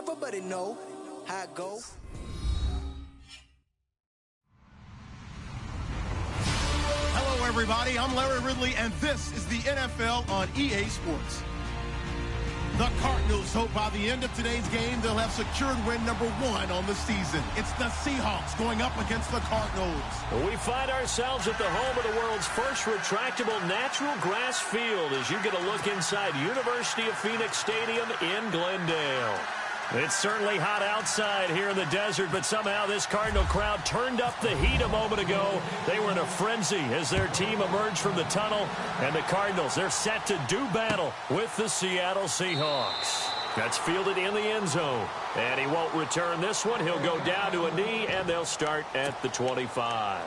Everybody know how it go. Hello, everybody. I'm Larry Ridley, and this is the NFL on EA Sports. The Cardinals hope by the end of today's game they'll have secured win number 1 on the season. It's the Seahawks going up against the Cardinals. We find ourselves at the home of the world's first retractable natural grass field as you get a look inside University of Phoenix Stadium in Glendale. It's certainly hot outside here in the desert, but somehow this Cardinal crowd turned up the heat a moment ago. They were in a frenzy as their team emerged from the tunnel, and the Cardinals, they're set to do battle with the Seattle Seahawks. That's fielded in the end zone, and he won't return this one. He'll go down to a knee, and they'll start at the 25.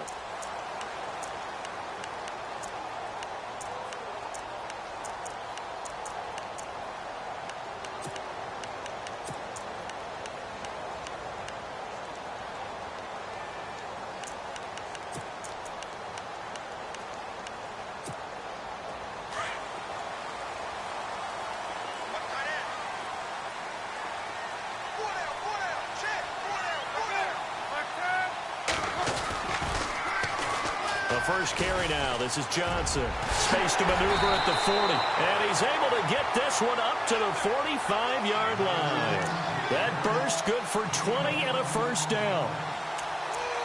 First carry now. This is Johnson. Space to maneuver at the 40. And he's able to get this one up to the 45-yard line. That burst good for 20 and a first down.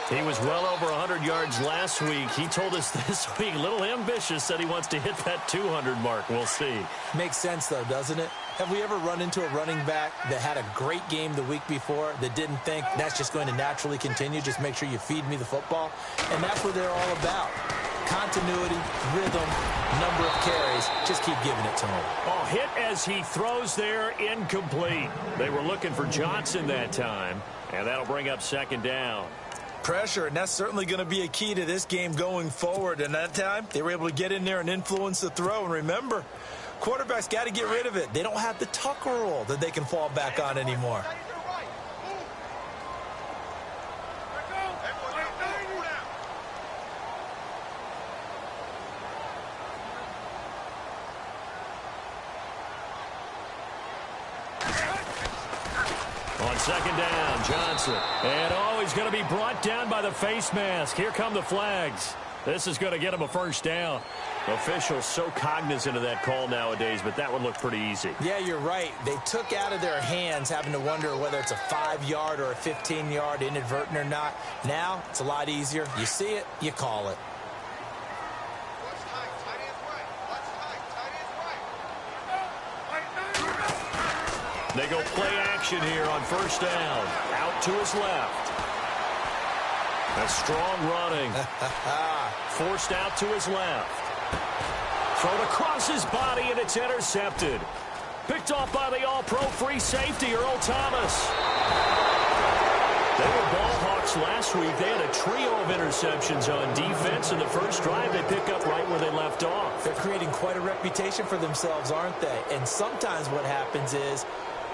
He was well over 100 yards last week. He told us this week, a little ambitious, said he wants to hit that 200 mark. We'll see. Makes sense, though, doesn't it? Have we ever run into a running back that had a great game the week before that didn't think that's just going to naturally continue? Just make sure you feed me the football. And that's what they're all about. Continuity, rhythm, number of carries. Just keep giving it to him. Oh, hit as he throws there, incomplete. They were looking for Johnson that time, and that'll bring up second down. Pressure, and that's certainly going to be a key to this game going forward. And that time, they were able to get in there and influence the throw. And remember, quarterbacks got to get rid of it. They don't have the Tucker rule that they can fall back on anymore. On second down, Johnson. And he's going to be brought down by the face mask. Here come the flags. This is going to get him a first down. Officials so cognizant of that call nowadays, but that one looked pretty easy. Yeah, you're right. They took out of their hands having to wonder whether it's a 5-yard or a 15-yard inadvertent or not. Now, it's a lot easier. You see it, you call it. They go play action here on first down. Out to his left. That's strong running. Forced out to his left. Thrown across his body, and it's intercepted. Picked off by the all-pro free safety, Earl Thomas. They were ball hawks last week. They had a trio of interceptions on defense. In the first drive, they pick up right where they left off. They're creating quite a reputation for themselves, aren't they? And sometimes what happens is,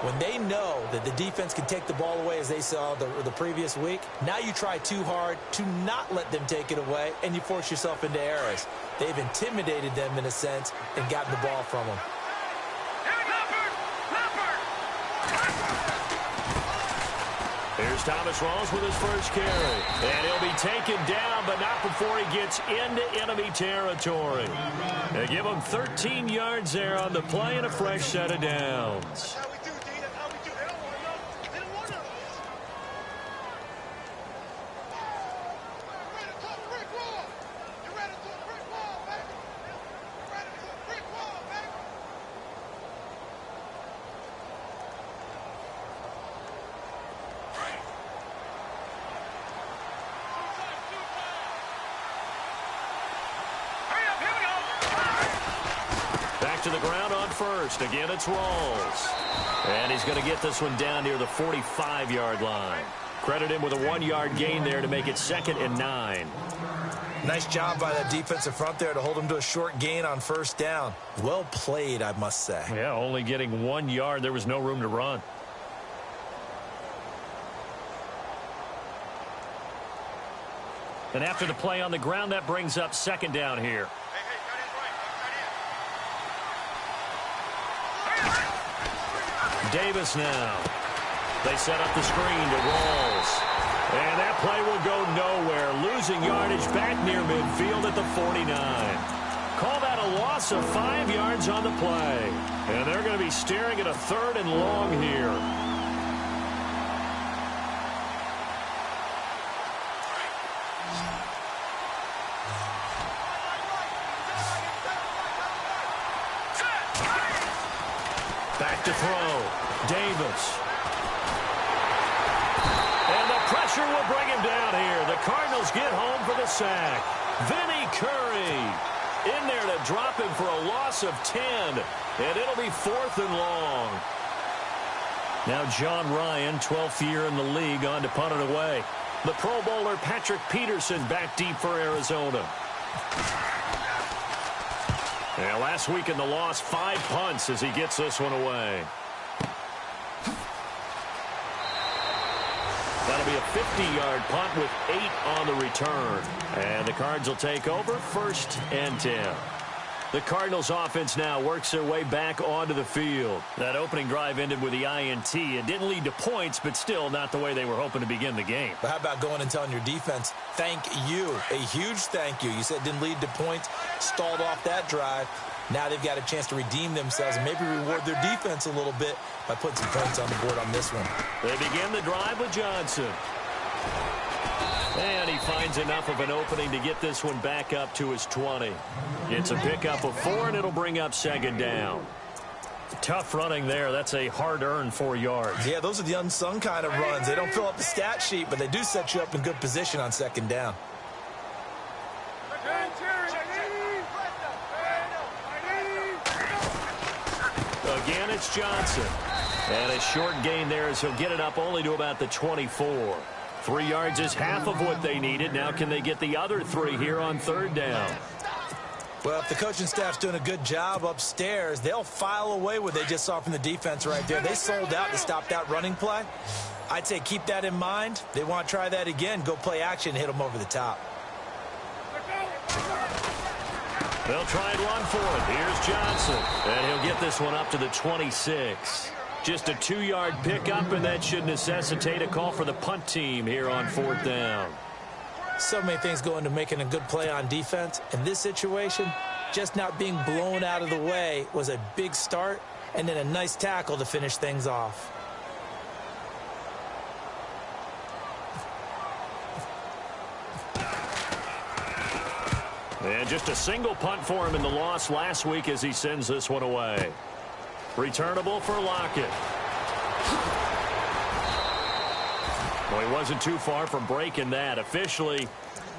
when they know that the defense can take the ball away, as they saw the previous week, now you try too hard to not let them take it away, and you force yourself into errors. They've intimidated them, in a sense, and gotten the ball from them. Here's Thomas Rawls with his first carry. And he'll be taken down, but not before he gets into enemy territory. They give him 13 yards there on the play and a fresh set of downs. To the ground on first. Again, it's Rawls. And he's going to get this one down near the 45-yard line. Credit him with a 1-yard gain there to make it 2nd and 9. Nice job by that defensive front there to hold him to a short gain on first down. Well played, I must say. Yeah, only getting 1 yard. There was no room to run. And after the play on the ground, that brings up second down here. Davis now. They set up the screen to Rawls. And that play will go nowhere. Losing yardage back near midfield at the 49. Call that a loss of 5 yards on the play. And they're going to be staring at a 3rd and long here. Back to throw. Davis. And the pressure will bring him down here. The Cardinals get home for the sack. Vinny Curry in there to drop him for a loss of 10. And it'll be 4th and long. Now John Ryan, 12th year in the league, on to punt it away. The Pro Bowler Patrick Peterson back deep for Arizona. And last week in the loss, 5 punts as he gets this one away. That'll be a 50-yard punt with 8 on the return. And the Cards will take over 1st and 10. The Cardinals offense now works their way back onto the field. That opening drive ended with the INT. It didn't lead to points, but still not the way they were hoping to begin the game. But how about going and telling your defense, thank you, a huge thank you. You said it didn't lead to points, stalled off that drive. Now they've got a chance to redeem themselves and maybe reward their defense a little bit by putting some points on the board on this one. They begin the drive with Johnson. And he finds enough of an opening to get this one back up to his 20. It's a pickup of 4, and it'll bring up 2nd down. Tough running there. That's a hard-earned 4 yards. Yeah, those are the unsung kind of runs. They don't fill up the stat sheet, but they do set you up in good position on 2nd down. Again, it's Johnson. And a short gain there as he'll get it up only to about the 24. 3 yards is half of what they needed. Now can they get the other 3 here on 3rd down? Well, if the coaching staff's doing a good job upstairs, they'll file away what they just saw from the defense right there. They sold out to stop that running play. I'd say keep that in mind. They want to try that again. Go play action and hit them over the top. They'll try and run for it. Here's Johnson. And he'll get this one up to the 26. Just a 2-yard pickup, and that should necessitate a call for the punt team here on 4th down. So many things go into making a good play on defense. In this situation, just not being blown out of the way was a big start, and then a nice tackle to finish things off. And just a single punt for him in the loss last week as he sends this one away. Returnable for Lockett. Well, he wasn't too far from breaking that. Officially,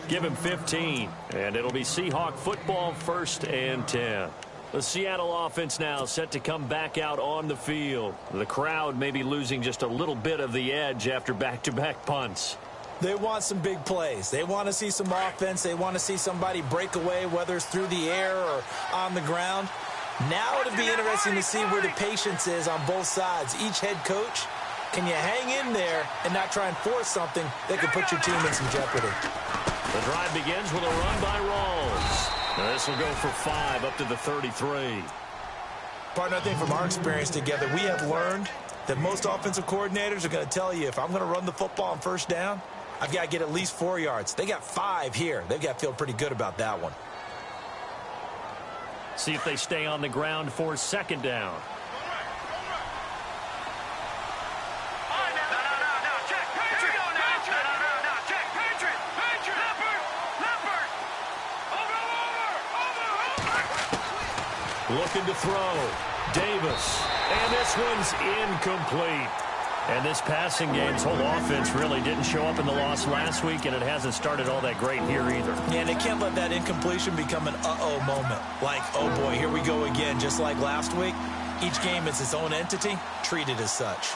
give him 15. And it'll be Seahawk football 1st and 10. The Seattle offense now set to come back out on the field. The crowd may be losing just a little bit of the edge after back-to-back punts. They want some big plays. They want to see some offense. They want to see somebody break away, whether it's through the air or on the ground. Now it'll be interesting to see where the patience is on both sides. Each head coach, can you hang in there and not try and force something that could put your team in some jeopardy? The drive begins with a run by Rawls. Now this will go for 5 up to the 33. Partner, I think from our experience together, we have learned that most offensive coordinators are going to tell you, if I'm going to run the football on 1st down, I've got to get at least 4 yards. They got 5 here. They've got to feel pretty good about that one. See if they stay on the ground for 2nd down. Looking to throw. Davis. And this one's incomplete. And this passing game's whole offense really didn't show up in the loss last week, and it hasn't started all that great here either. Yeah, and they can't let that incompletion become an uh-oh moment. Like, oh boy, here we go again, just like last week. Each game is its own entity, treated as such.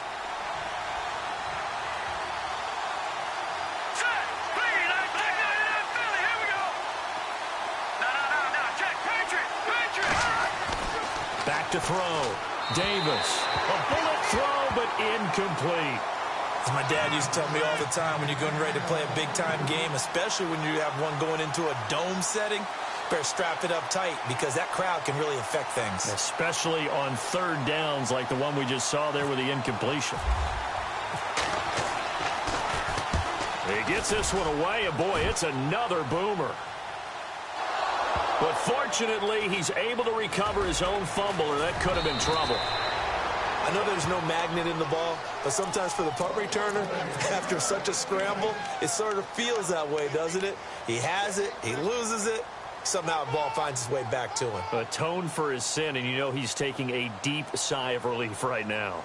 Back to throw. Davis. A bullet throw, but incomplete. As my dad used to tell me all the time, when you're going ready to play a big-time game, especially when you have one going into a dome setting, better strap it up tight because that crowd can really affect things. Especially on 3rd downs like the one we just saw there with the incompletion. He gets this one away, and boy, it's another boomer. But fortunately, he's able to recover his own fumble, or that could have been trouble. I know there's no magnet in the ball, but sometimes for the punt returner, after such a scramble, it sort of feels that way, doesn't it? He has it, he loses it, somehow the ball finds its way back to him. Atone for his sin, and you know he's taking a deep sigh of relief right now.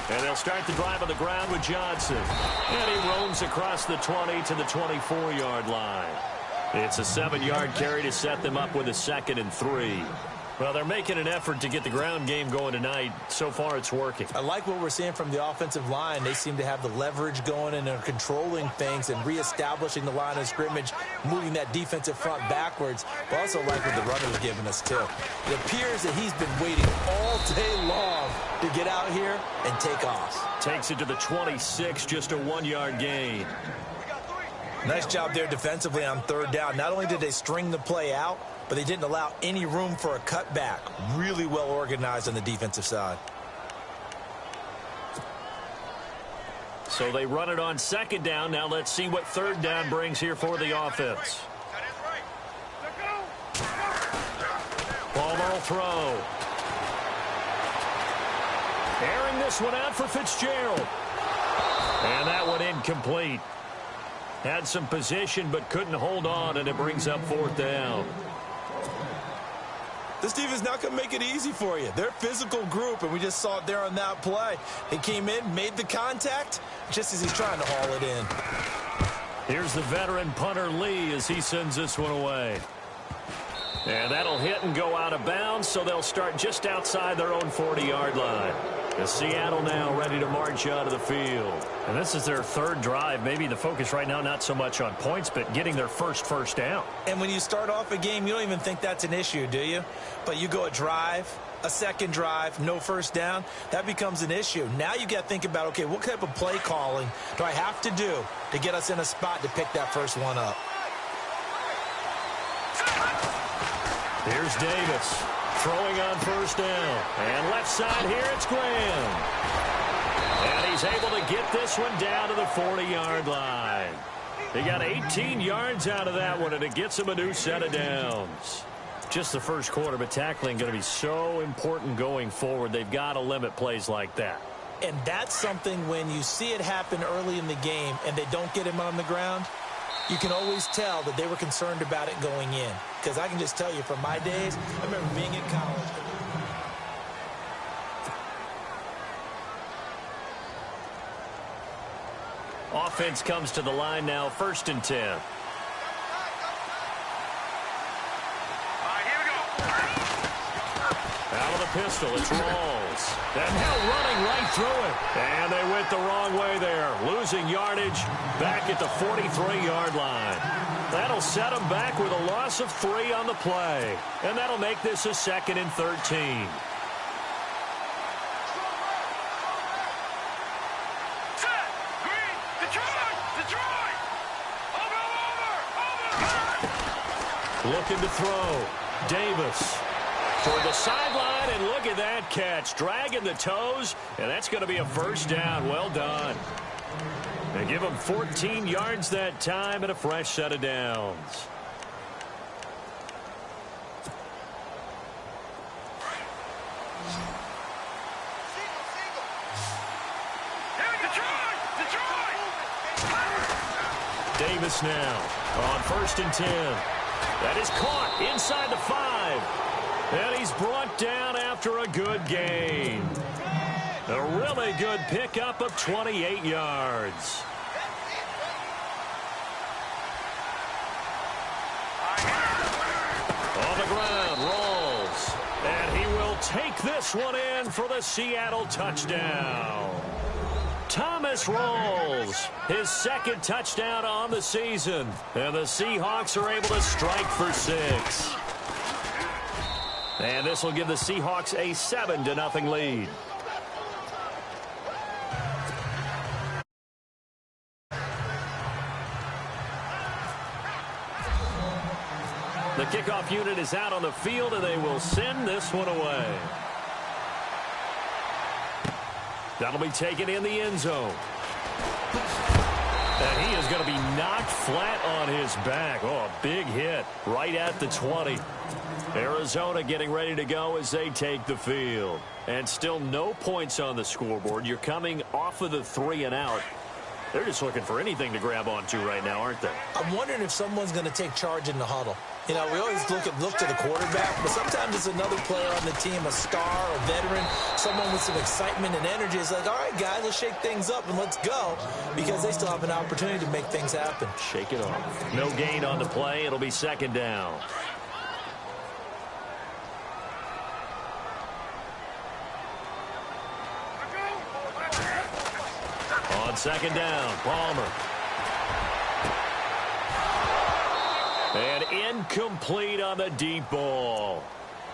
And they'll start the drive on the ground with Johnson. And he roams across the 20 to the 24-yard line. It's a 7-yard carry to set them up with a 2nd and 3. Well, they're making an effort to get the ground game going tonight. So far, it's working. I like what we're seeing from the offensive line. They seem to have the leverage going and are controlling things and reestablishing the line of scrimmage, moving that defensive front backwards. But also like what the runner's giving us, too. It appears that he's been waiting all day long to get out here and take off. Takes it to the 26, just a 1-yard gain. Nice job there defensively on 3rd down. Not only did they string the play out, but they didn't allow any room for a cutback. Really well organized on the defensive side. So they run it on 2nd down. Now let's see what 3rd down brings here for the offense. Ball throw. Airing this one out for Fitzgerald. And that one incomplete. Had some position but couldn't hold on, and it brings up 4th down. This defense not going to make it easy for you. They're a physical group, and we just saw it there on that play. He came in, made the contact, just as he's trying to haul it in. Here's the veteran punter Lee as he sends this one away. And that'll hit and go out of bounds, so they'll start just outside their own 40-yard line. As Seattle now ready to march out of the field. And this is their 3rd drive. Maybe the focus right now not so much on points, but getting their first down. And when you start off a game, you don't even think that's an issue, do you? But you go a drive, a 2nd drive, no 1st down, that becomes an issue. Now you got to think about, okay, what type of play calling do I have to do to get us in a spot to pick that first one up? Here's Davis. Throwing on 1st down. And left side here, it's Graham. And he's able to get this one down to the 40-yard line. He got 18 yards out of that one, and it gets him a new set of downs. Just the first quarter, but tackling going to be so important going forward. They've got to limit plays like that. And that's something when you see it happen early in the game and they don't get him on the ground, you can always tell that they were concerned about it going in. Because I can just tell you from my days, I remember being in college. Offense comes to the line now, 1st and 10. Out of the pistol, it's Rawls. And now running right through it. And they went the wrong way there. Losing yardage back at the 43-yard line. That'll set them back with a loss of 3 on the play. And that'll make this a 2nd and 13. Looking to throw. Davis toward the sideline, and look at that catch. Dragging the toes, and that's going to be a 1st down. Well done. They give him 14 yards that time and a fresh set of downs. Davis now on 1st and 10. That is caught inside the 5. And he's brought down after a good gain. A really good pickup of 28 yards. On the ground, Rawls. And he will take this one in for the Seattle touchdown. Thomas Rawls, his 2nd touchdown on the season. And the Seahawks are able to strike for 6. And this will give the Seahawks a 7-0 lead. The kickoff unit is out on the field, and they will send this one away. That'll be taken in the end zone. And he is going to be knocked flat on his back. Oh, a big hit right at the 20. Arizona getting ready to go as they take the field. And still no points on the scoreboard. You're coming off of the 3 and out. They're just looking for anything to grab onto right now, aren't they? I'm wondering if someone's going to take charge in the huddle. You know, we always look to the quarterback, but sometimes it's another player on the team, a star, a veteran, someone with some excitement and energy. It's like, all right, guys, let's shake things up and let's go, because they still have an opportunity to make things happen. Shake it off. No gain on the play. It'll be 2nd down. On 2nd down, Palmer. And incomplete on the deep ball.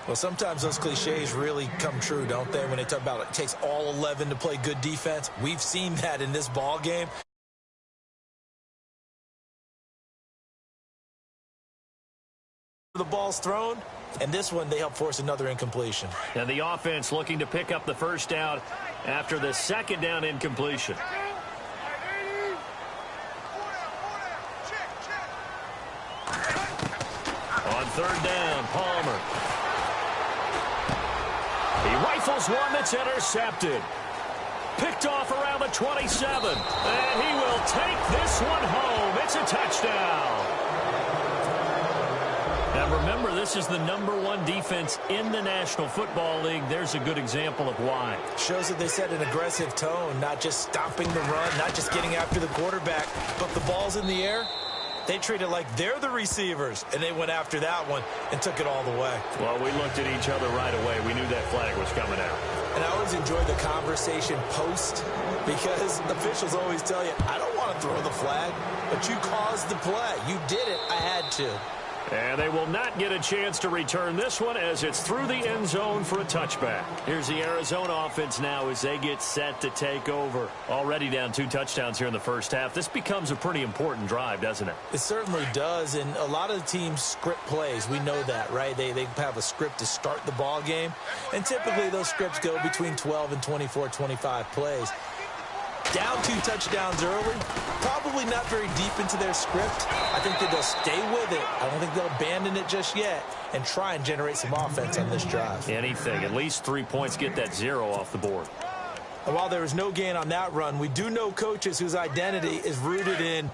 Well, sometimes those cliches really come true, don't they, when they talk about it takes all 11 to play good defense. We've seen that in this ball game. The ball's thrown, and this one they help force another incompletion. And the offense looking to pick up the 1st down after the 2nd down incompletion. On 3rd down, Palmer. He rifles one that's intercepted. Picked off around the 27. And he will take this one home. It's a touchdown. And remember, this is the #1 defense in the National Football League. There's a good example of why. Shows that they set an aggressive tone, not just stopping the run, not just getting after the quarterback, but the ball's in the air. They treat it like they're the receivers, and they went after that one and took it all the way. Well, we looked at each other right away. We knew that flag was coming out. And I always enjoy the conversation post, because officials always tell you, I don't want to throw the flag, but you caused the play. You did it. I had to. And they will not get a chance to return this one as it's through the end zone for a touchback. Here's the Arizona offense now as they get set to take over. Already down 2 touchdowns here in the 1st half. This becomes a pretty important drive, doesn't it? It certainly does, and a lot of the teams script plays. We know that, right? They have a script to start the ball game, and typically those scripts go between 12 and 24, 25 plays. Down 2 touchdowns early, probably not very deep into their script. I think that they'll stay with it. I don't think they'll abandon it just yet and try and generate some offense on this drive. Anything. At least 3 points, get that 0 off the board. And while there was no gain on that run, we do know coaches whose identity is rooted in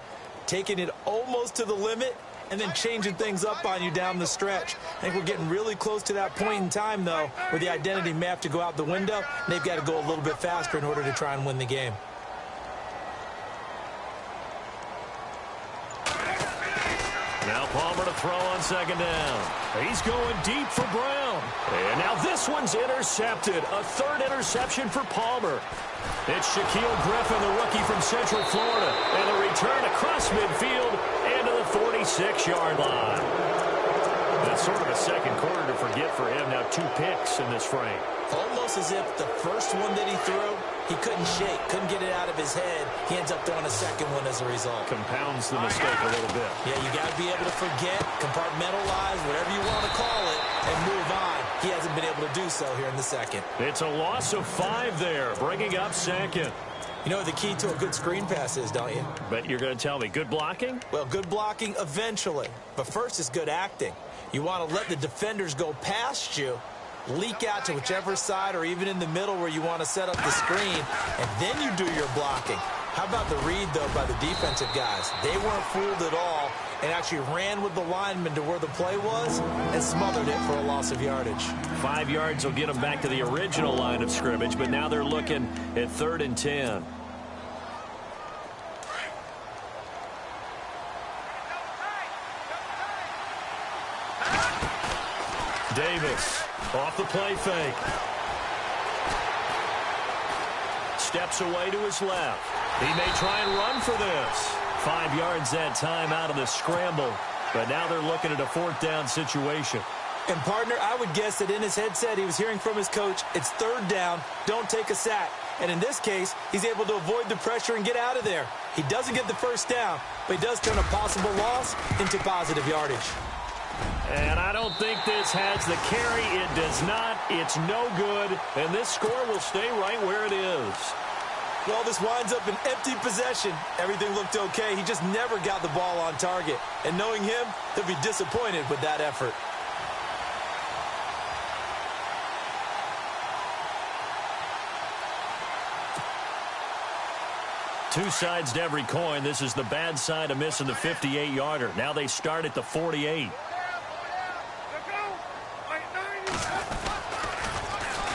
taking it almost to the limit and then changing things up on you down the stretch. I think we're getting really close to that point in time, though, where the identity may have to go out the window, and they've got to go a little bit faster in order to try and win the game. Now Palmer to throw on 2nd down. He's going deep for Brown. And now this one's intercepted. A 3rd interception for Palmer. It's Shaquille Griffin, the rookie from Central Florida. And a return across midfield and to the 46-yard line. That's sort of a 2nd quarter to forget for him. Now 2 picks in this frame. Almost as if the first one that he threw, he couldn't shake, couldn't get it out of his head. He ends up throwing a 2nd one as a result. Compounds the mistake a little bit. Yeah, you got to be able to forget, compartmentalize, whatever you want to call it, and move on. He hasn't been able to do so here in the 2nd. It's a loss of 5 there, bringing up 2nd. You know what the key to a good screen pass is, don't you? But you're going to tell me, good blocking? Well, good blocking eventually. But first is good acting. You want to let the defenders go past you, leak out to whichever side or even in the middle where you want to set up the screen, and then you do your blocking. How about the read, though, by the defensive guys? They weren't fooled at all and actually ran with the lineman to where the play was and smothered it for a loss of yardage. 5 yards will get them back to the original line of scrimmage, but now they're looking at 3rd and 10. Davis off the play fake. Steps away to his left. He may try and run for this. 5 yards that time out of the scramble. But now they're looking at a 4th down situation. And, partner, I would guess that in his headset he was hearing from his coach, it's 3rd down, don't take a sack. And in this case, he's able to avoid the pressure and get out of there. He doesn't get the 1st down, but he does turn a possible loss into positive yardage. And I don't think this has the carry. It does not. It's no good. And this score will stay right where it is. Well, this winds up an empty possession. Everything looked okay. He just never got the ball on target. And knowing him, he'll be disappointed with that effort. Two sides to every coin. This is the bad side of missing the 58-yarder. Now they start at the 48.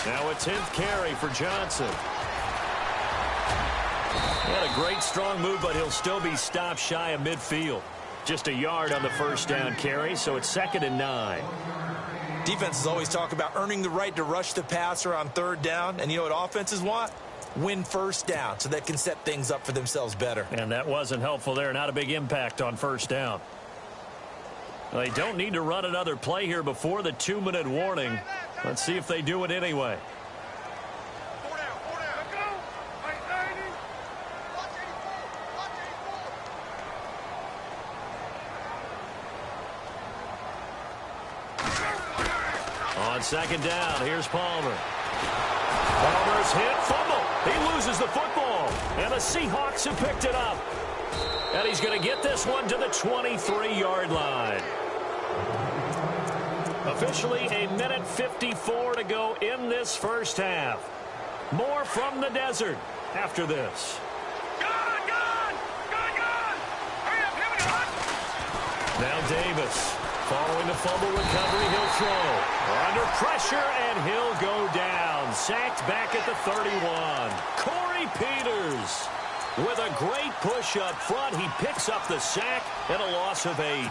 Now a 10th carry for Johnson. He had a great strong move, but he'll still be stopped shy of midfield. Just a yard on the first down carry, so it's 2nd and 9. Defenses always talk about earning the right to rush the passer on 3rd down. And you know what offenses want? Win first down so they can set things up for themselves better. And that wasn't helpful there. Not a big impact on first down. Well, they don't need to run another play here before the 2-minute warning. Let's see if they do it anyway. On 2nd down, here's Palmer. Palmer's hit, fumble. He loses the football. And the Seahawks have picked it up. And he's going to get this one to the 23-yard line. Officially a minute 54 to go in this first half. More from the desert after this. Now Davis. Following the fumble recovery, he'll throw. Under pressure, and he'll go down. Sacked back at the 31. Corey Peters with a great push up front. He picks up the sack and a loss of 8.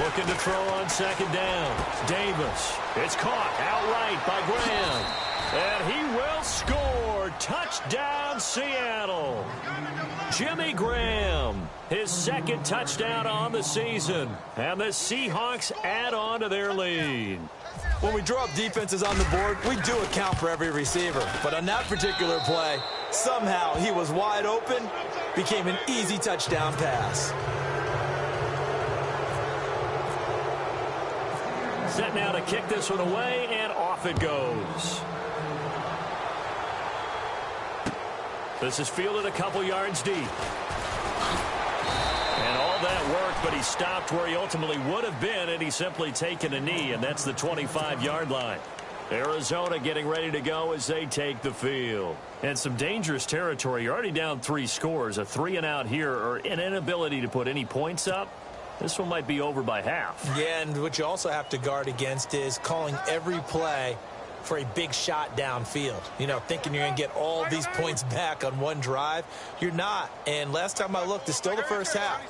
Looking to throw on 2nd down. Davis. It's caught outright by Graham. And he will score. Touchdown, Seattle. Jimmy Graham, his 2nd touchdown on the season. And the Seahawks add on to their lead. When we draw up defenses on the board, we do account for every receiver. But on that particular play, somehow he was wide open, became an easy touchdown pass. Set now to kick this one away, and off it goes. This is fielded a couple yards deep. And all that work, but he stopped where he ultimately would have been, and he's simply taken a knee, and that's the 25-yard line. Arizona getting ready to go as they take the field. And some dangerous territory. You're already down 3 scores. A 3-and-out here, or an inability to put any points up. This one might be over by half. Yeah, and what you also have to guard against is calling every play for a big shot downfield. You know, thinking you're going to get all these points back on one drive. You're not. And last time I looked, it's still the first half.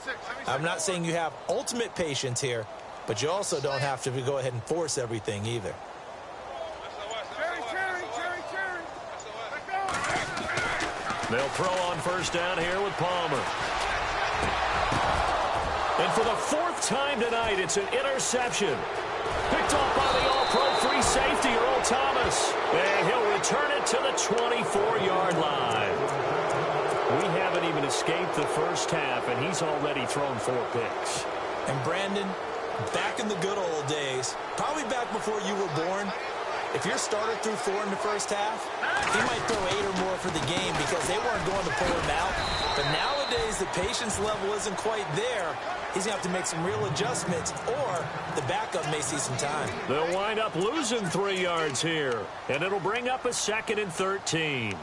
I'm not saying you have ultimate patience here, but you also don't have to go ahead and force everything either. They'll throw on first down here with Palmer. And for the 4th time tonight, it's an interception. Picked off by the all-pro free safety, Earl Thomas. And he'll return it to the 24-yard line. We haven't even escaped the first half, and he's already thrown 4 picks. And Brandon, back in the good old days, probably back before you were born, if your starter threw 4 in the first half, he might throw 8 or more for the game because they weren't going to pull him out. But nowadays, the patience level isn't quite there. He's going to have to make some real adjustments, or the backup may see some time. They'll wind up losing 3 yards here, and it'll bring up a 2nd and 13.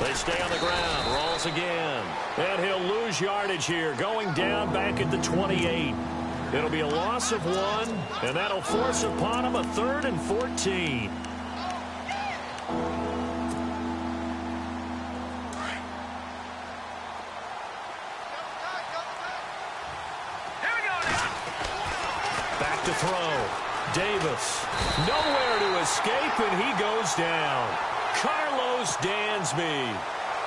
They stay on the ground. Rolls again. And he'll lose yardage here. Going down back at the 28. It'll be a loss of 1. And that'll force upon him a 3rd and 14. Back to throw. Davis. Nowhere to escape, and he goes down. Carlos Dansby.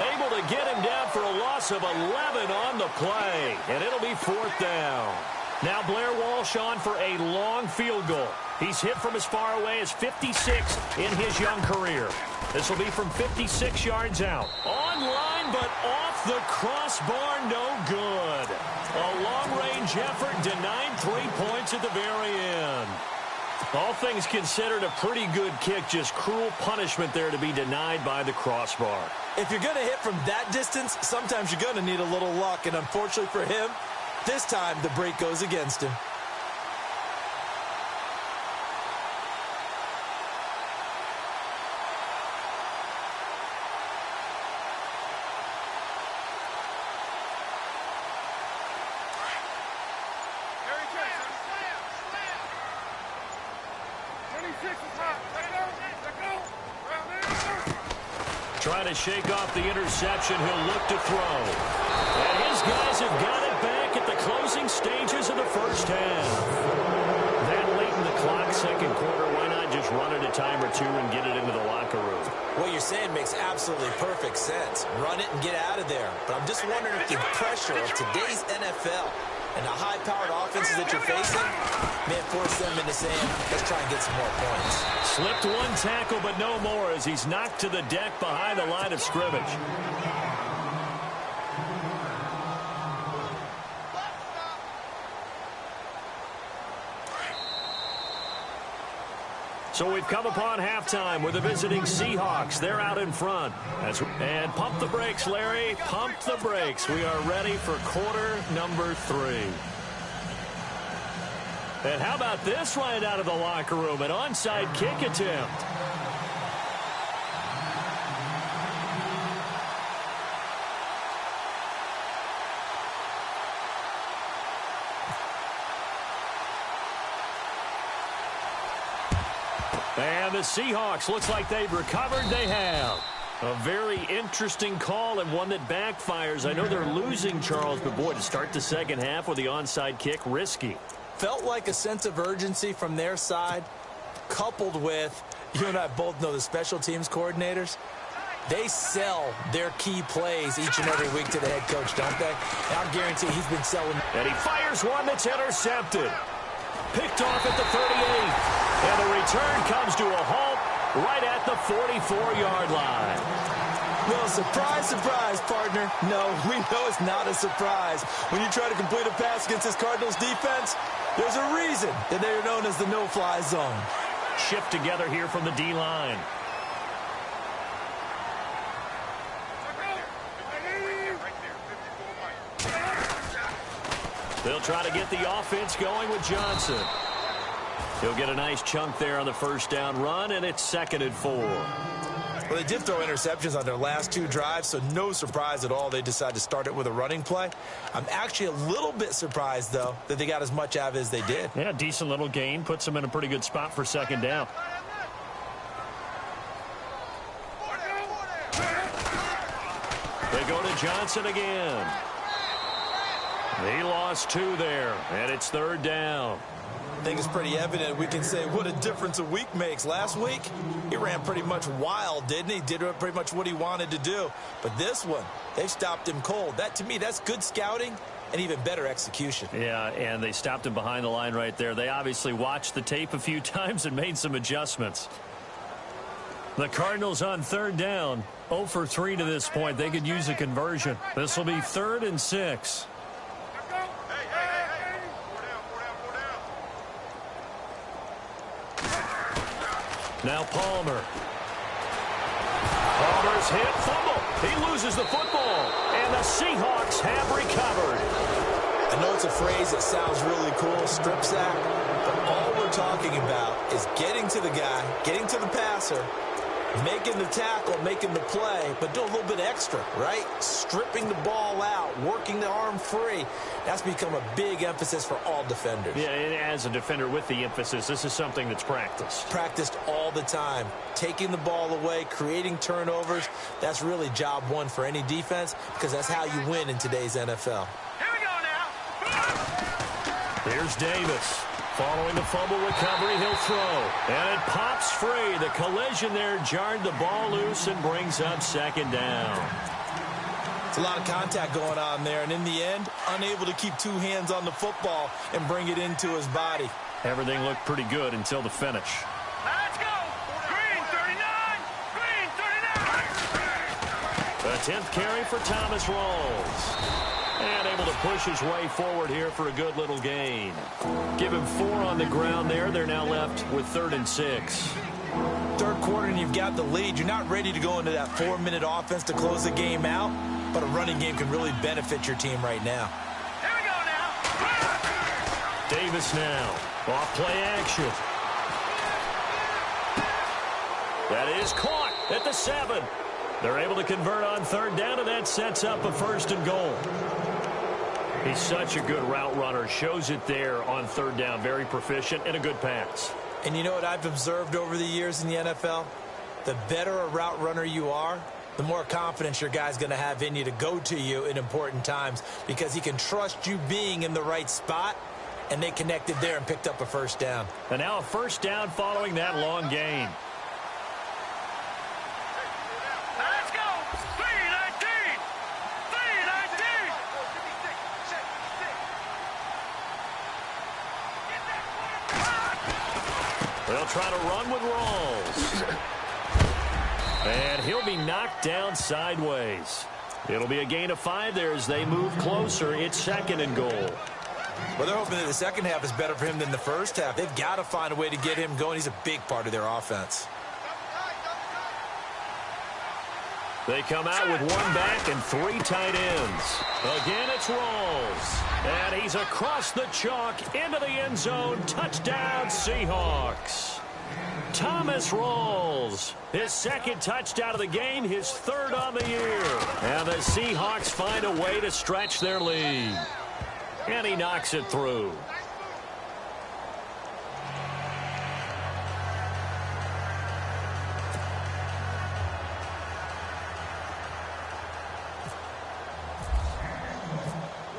Able to get him down for a loss of 11 on the play. And it'll be 4th down. Now Blair Walsh on for a long field goal. He's hit from as far away as 56 in his young career. This will be from 56 yards out. Online, but off the crossbar, no good. A long-range effort denied 3 points at the very end. All things considered, a pretty good kick. Just cruel punishment there to be denied by the crossbar. If you're going to hit from that distance, sometimes you're going to need a little luck. And unfortunately for him, this time the break goes against him. Trying to shake off the interception, he'll look to throw. And his guys have got it back at the closing stages of the first half. That late in the clock, second quarter, why not just run it a time or two and get it into the locker room? What you're saying makes absolutely perfect sense. Run it and get out of there. But I'm just wondering if the pressure of today's NFL and the high-powered offenses that you're facing may force them into saying, let's try and get some more points. Slipped one tackle, but no more as he's knocked to the deck behind the line of scrimmage. So we've come upon halftime with the visiting Seahawks. They're out in front. And pump the brakes, Larry. Pump the brakes. We are ready for quarter number 3. And how about this right out of the locker room? An onside kick attempt. And the Seahawks, looks like they've recovered. They have. A very interesting call and one that backfires. I know they're losing, Charles, but boy, to start the second half with the onside kick, risky. Felt like a sense of urgency from their side, coupled with, you and I both know the special teams coordinators, they sell their key plays each and every week to the head coach, don't they? And I'll guarantee he's been selling. And he fires one that's intercepted. Picked off at the 38. And the return comes to a halt right at the 44-yard line. Well, surprise, surprise, partner. No, we know it's not a surprise. When you try to complete a pass against this Cardinals defense, there's a reason that they are known as the no-fly zone. Shift together here from the D-line. They'll try to get the offense going with Johnson. He'll get a nice chunk there on the first down run, and it's 2nd and 4. Well, they did throw interceptions on their last 2 drives, so no surprise at all they decided to start it with a running play. I'm actually a little bit surprised, though, that they got as much out of it as they did. Yeah, decent little gain. Puts them in a pretty good spot for 2nd down. They go to Johnson again. He lost 2 there, and it's 3rd down. I think it's pretty evident. We can say what a difference a week makes. Last week, he ran pretty much wild, didn't he? Did pretty much what he wanted to do. But this one, they've stopped him cold. That, to me, that's good scouting and even better execution. Yeah, and they stopped him behind the line right there. They obviously watched the tape a few times and made some adjustments. The Cardinals on 3rd down, 0 for 3 to this point. They could use a conversion. This will be 3rd and 6. Now Palmer. Palmer's hit, fumble. He loses the football, and the Seahawks have recovered. I know it's a phrase that sounds really cool, strip sack, but all we're talking about is getting to the guy, getting to the passer, making the tackle, making the play, but do a little bit extra, right? Stripping the ball out, working the arm free. That's become a big emphasis for all defenders. Yeah, and as a defender with the emphasis, this is something that's practiced. Practiced all the time. Taking the ball away, creating turnovers, that's really job one for any defense because that's how you win in today's NFL. Here we go now. Here's Davis. Following the fumble recovery, he'll throw. And it pops free. The collision there jarred the ball loose and brings up 2nd down. It's a lot of contact going on there, and in the end, unable to keep two hands on the football and bring it into his body. Everything looked pretty good until the finish. Let's go! Green 39! Green 39! The 10th carry for Thomas Rawls. And able to push his way forward here for a good little gain. Give him 4 on the ground there. They're now left with 3rd and 6. Third quarter and you've got the lead. You're not ready to go into that 4-minute offense to close the game out, but a running game can really benefit your team right now. Here we go now. Davis now. Off play action. That is caught at the 7. They're able to convert on 3rd down, and that sets up a 1st and goal. He's such a good route runner. Shows it there on 3rd down. Very proficient and a good pass. And you know what I've observed over the years in the NFL? The better a route runner you are, the more confidence your guy's going to have in you to go to you in important times because he can trust you being in the right spot, and they connected there and picked up a 1st down. And now a 1st down following that long gain. Let's go! 319! 319! They'll try to run with Rawls. And he'll be knocked down sideways. It'll be a gain of 5 there as they move closer. It's 2nd and goal. Well, they're hoping that the second half is better for him than the first half. They've got to find a way to get him going. He's a big part of their offense. They come out with 1 back and 3 tight ends. Again, it's Rawls. And he's across the chalk into the end zone. Touchdown, Seahawks. Thomas Rawls, his 2nd touchdown of the game, his 3rd on the year. And the Seahawks find a way to stretch their lead. And he knocks it through.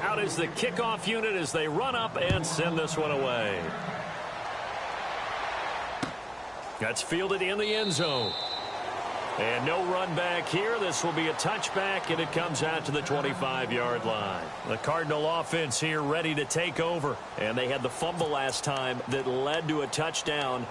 Out is the kickoff unit as they run up and send this one away. That's fielded in the end zone. And no run back here. This will be a touchback, and it comes out to the 25-yard line. The Cardinal offense here ready to take over. And they had the fumble last time that led to a touchdown.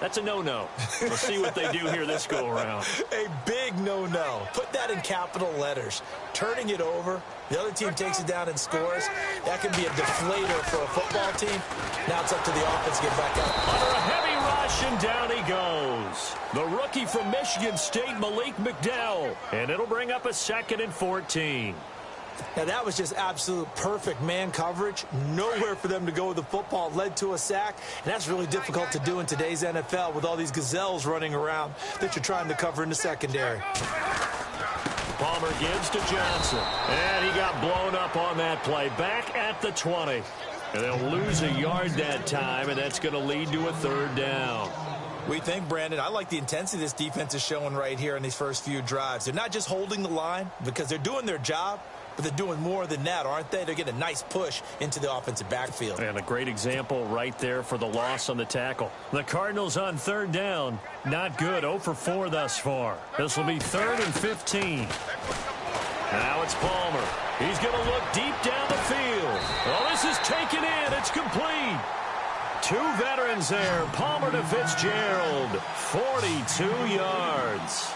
That's a no-no. We'll see what they do here this go-around. A big no-no. Put that in capital letters. Turning it over, the other team takes it down and scores. That can be a deflator for a football team. Now it's up to the offense to get back up. Under a heavy rush, and down he goes. The rookie from Michigan State, Malik McDowell. And it'll bring up a 2nd and 14. Now, that was just absolute perfect man coverage. Nowhere for them to go with the football. Led to a sack, and that's really difficult to do in today's NFL with all these gazelles running around that you're trying to cover in the secondary. Palmer gives to Johnson, and he got blown up on that play. Back at the 20. And they'll lose a yard that time, and that's going to lead to a 3rd down. We think, Brandon, I like the intensity this defense is showing right here in these first few drives. They're not just holding the line because they're doing their job, but they're doing more than that, aren't they? They're getting a nice push into the offensive backfield. And a great example right there for the loss on the tackle. The Cardinals on 3rd down. Not good. 0 for 4 thus far. This will be 3rd and 15. Now it's Palmer. He's going to look deep down the field. Well, this is taken in. It's complete. 2 veterans there. Palmer to Fitzgerald. 42 yards.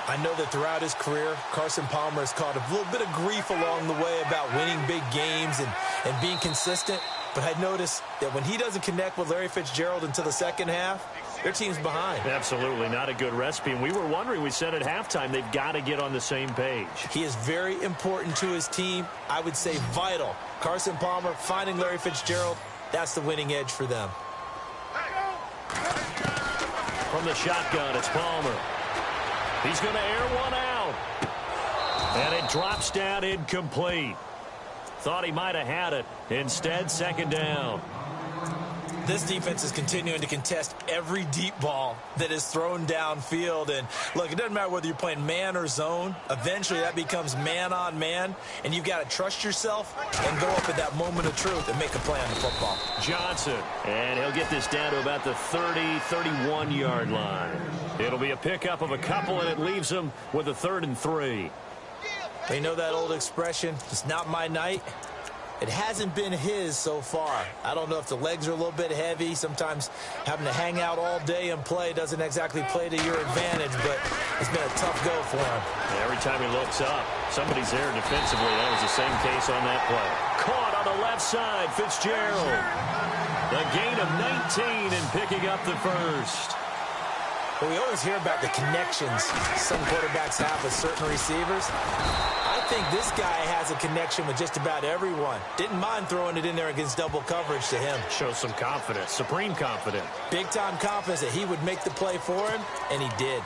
I know that throughout his career, Carson Palmer has caught a little bit of grief along the way about winning big games and being consistent. But I noticed that when he doesn't connect with Larry Fitzgerald until the second half, their team's behind. Absolutely not a good recipe. And we were wondering, we said at halftime, they've got to get on the same page. He is very important to his team. I would say vital. Carson Palmer finding Larry Fitzgerald, that's the winning edge for them. From the shotgun, it's Palmer. He's going to air one out. And it drops down incomplete. Thought he might have had it. Instead, 2nd down. This defense is continuing to contest every deep ball that is thrown downfield. And, look, it doesn't matter whether you're playing man or zone. Eventually, that becomes man-on-man. And you've got to trust yourself and go up at that moment of truth and make a play on the football. Johnson. And he'll get this down to about the 30, 31-yard line. It'll be a pickup of a couple, and it leaves him with a 3rd and 3. You know that old expression, it's not my night? It hasn't been his so far. I don't know if the legs are a little bit heavy. Sometimes having to hang out all day and play doesn't exactly play to your advantage, but it's been a tough go for him. Every time he looks up, somebody's there defensively. That was the same case on that play. Caught on the left side, Fitzgerald. The gain of 19 and picking up the first. Well, we always hear about the connections some quarterbacks have with certain receivers. I think this guy has a connection with just about everyone. Didn't mind throwing it in there against double coverage to him. Shows some confidence, supreme confidence. Big-time confidence that he would make the play for him, and he did.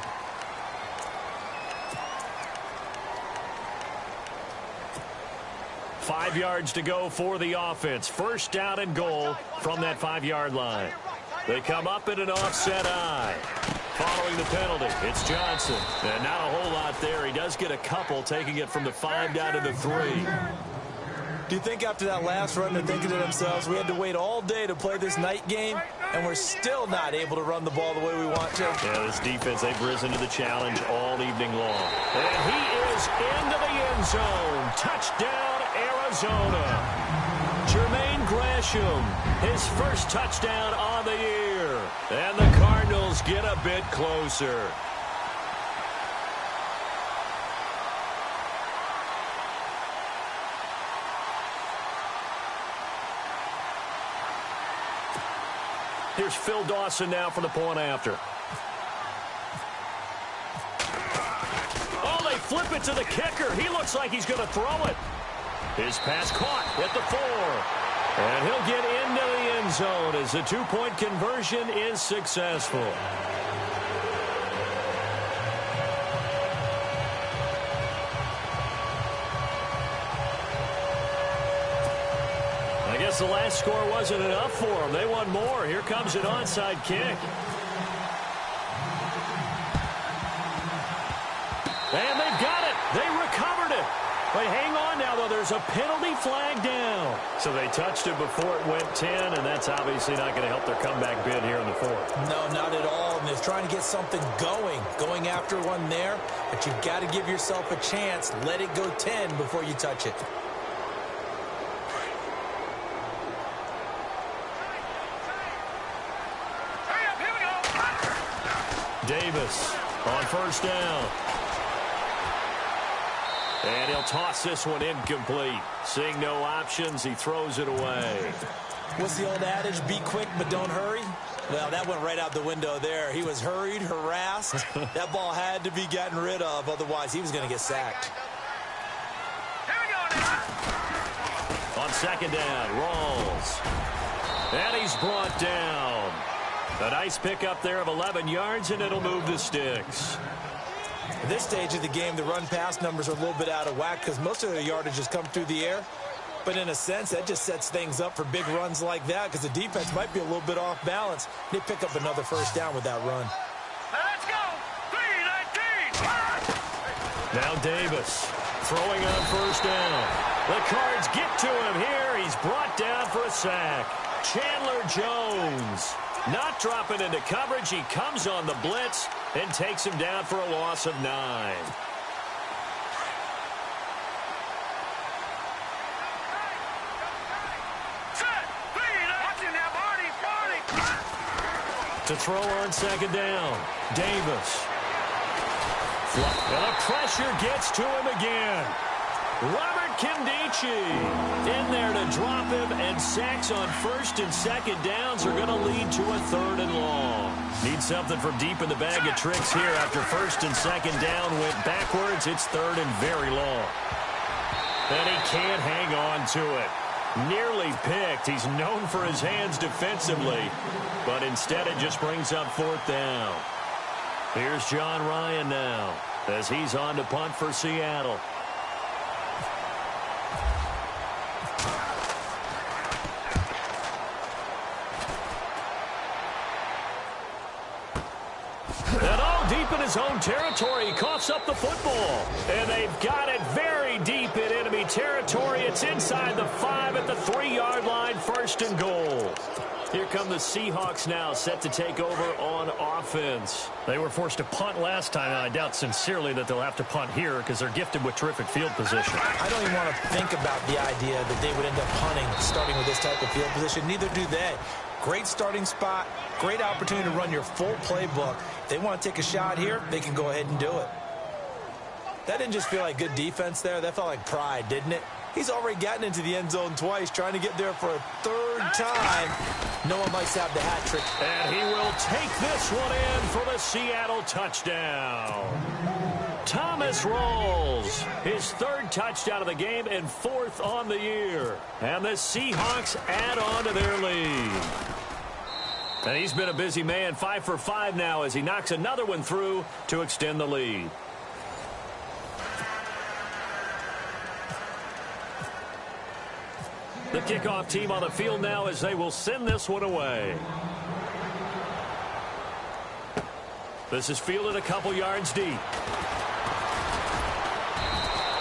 Five yards to go for the offense. First down and goal from that 5-yard line. They come up in an offset eye. Following the penalty, it's Johnson. And not a whole lot there. He does get a couple, taking it from the 5 down to the 3. Do you think after that last run they're thinking to themselves, we had to wait all day to play this night game, and we're still not able to run the ball the way we want to? Yeah, this defense, they've risen to the challenge all evening long. And he is into the end zone. Touchdown, Arizona. Jermaine Gresham, his first touchdown on the year. And the Cardinals get a bit closer. Here's Phil Dawson now for the point after. Oh, they flip it to the kicker. He looks like he's going to throw it. His pass caught at the 4. And he'll get into the end zone as the 2-point conversion is successful. I guess the last score wasn't enough for them. They want more. Here comes an onside kick. And they've got it. They recovered it. But hang on now, though. There's a penalty flag down. So they touched it before it went 10, and that's obviously not going to help their comeback bid here in the 4th. No, not at all. And they're trying to get something going after one there. But you've got to give yourself a chance. Let it go 10 before you touch it. Hurry up, here we go. Davis on first down. And he'll toss this one incomplete. Seeing no options, he throws it away. What's the old adage? Be quick, but don't hurry? Well, that went right out the window there. He was hurried, harassed. That ball had to be gotten rid of. Otherwise, he was going to get sacked. Here we go now. On second down, Rawls. And he's brought down. A nice pickup there of 11 yards, and it'll move the sticks. At this stage of the game, the run-pass numbers are a little bit out of whack because most of their yardage has come through the air. But in a sense, that just sets things up for big runs like that because the defense might be a little bit off balance. They pick up another first down with that run. Let's go. 3-19. Now Davis throwing on first down. The Cards get to him here. He's brought down for a sack. Chandler Jones not dropping into coverage. He comes on the blitz and takes him down for a loss of 9. To throw on second down, Davis. And the pressure gets to him again. Robert Kimdichie in there to drop him, and sacks on first and second downs are going to lead to a 3rd and long. Need something from deep in the bag of tricks here after first and second down went backwards. It's 3rd and very long. And he can't hang on to it. Nearly picked. He's known for his hands defensively, but instead it just brings up 4th down. Here's John Ryan now as he's on to punt for Seattle. And all deep in his own territory, he coughs up the football. And they've got it very deep in enemy territory. It's inside the 5 at the 3-yard line, 1st and goal. Here come the Seahawks now, set to take over on offense. They were forced to punt last time, and I doubt sincerely that they'll have to punt here because they're gifted with terrific field position. I don't even want to think about the idea that they would end up punting starting with this type of field position. Neither do they. Great starting spot, great opportunity to run your full playbook. If they want to take a shot here, they can go ahead and do it. That didn't just feel like good defense there. That felt like pride, didn't it? He's already gotten into the end zone twice, trying to get there for a third time. No one likes to have the hat trick. And he will take this one in for the Seattle touchdown. Thomas rolls his third touchdown of the game and fourth on the year. And the Seahawks add on to their lead. And he's been a busy man, 5 for 5 now as he knocks another one through to extend the lead. The kickoff team on the field now as they will send this one away. This is fielded a couple yards deep.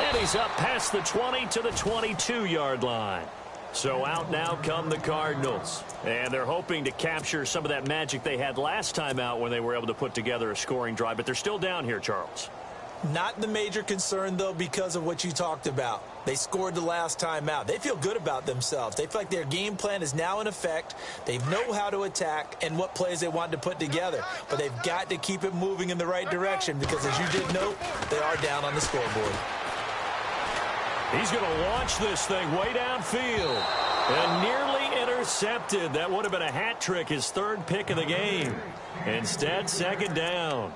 And he's up past the 20 to the 22-yard line. So out now come the Cardinals. And they're hoping to capture some of that magic they had last time out when they were able to put together a scoring drive. But they're still down here, Charles. Not the major concern, though, because of what you talked about. They scored the last time out. They feel good about themselves. They feel like their game plan is now in effect. They know how to attack and what plays they want to put together. But they've got to keep it moving in the right direction because, as you did note, they are down on the scoreboard. He's going to launch this thing way downfield. And nearly intercepted. That would have been a hat trick, his third pick of the game. Instead, second down.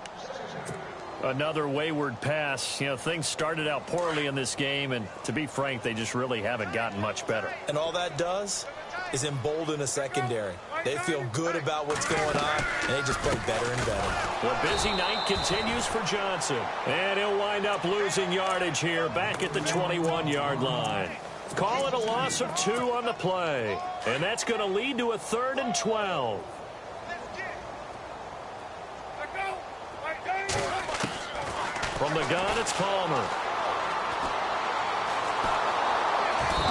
Another wayward pass. You know, things started out poorly in this game, and to be frank, they just really haven't gotten much better. And all that does is embolden a secondary. They feel good about what's going on, and they just play better and better. The busy night continues for Johnson. And he'll wind up losing yardage here back at the 21-yard line. Call it a loss of 2 on the play. And that's going to lead to a 3rd and 12. From the gun, it's Palmer.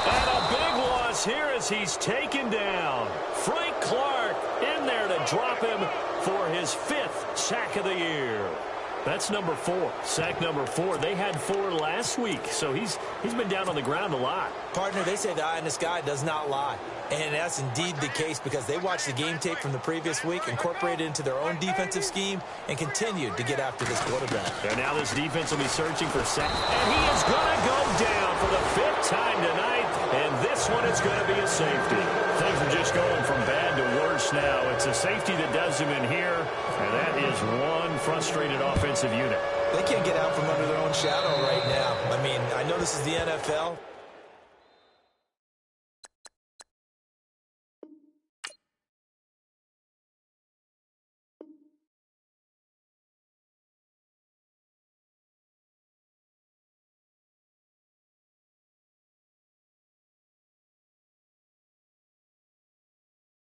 And a big loss here as he's taken down. Frank Clark in there to drop him for his 5th sack of the year. That's number 4. Sack number 4. They had 4 last week, so he's been down on the ground a lot. Partner, they say the eye in the sky does not lie. And that's indeed the case because they watched the game tape from the previous week, incorporated it into their own defensive scheme, and continued to get after this quarterback. And now this defense will be searching for sack. And he is going to go down for the 5th time tonight. And this one is going to be a safety. Things are just going from bad to worse now. It's a safety that does him in here, and that is one frustrated offensive unit. They can't get out from under their own shadow right now. I mean, I know this is the NFL,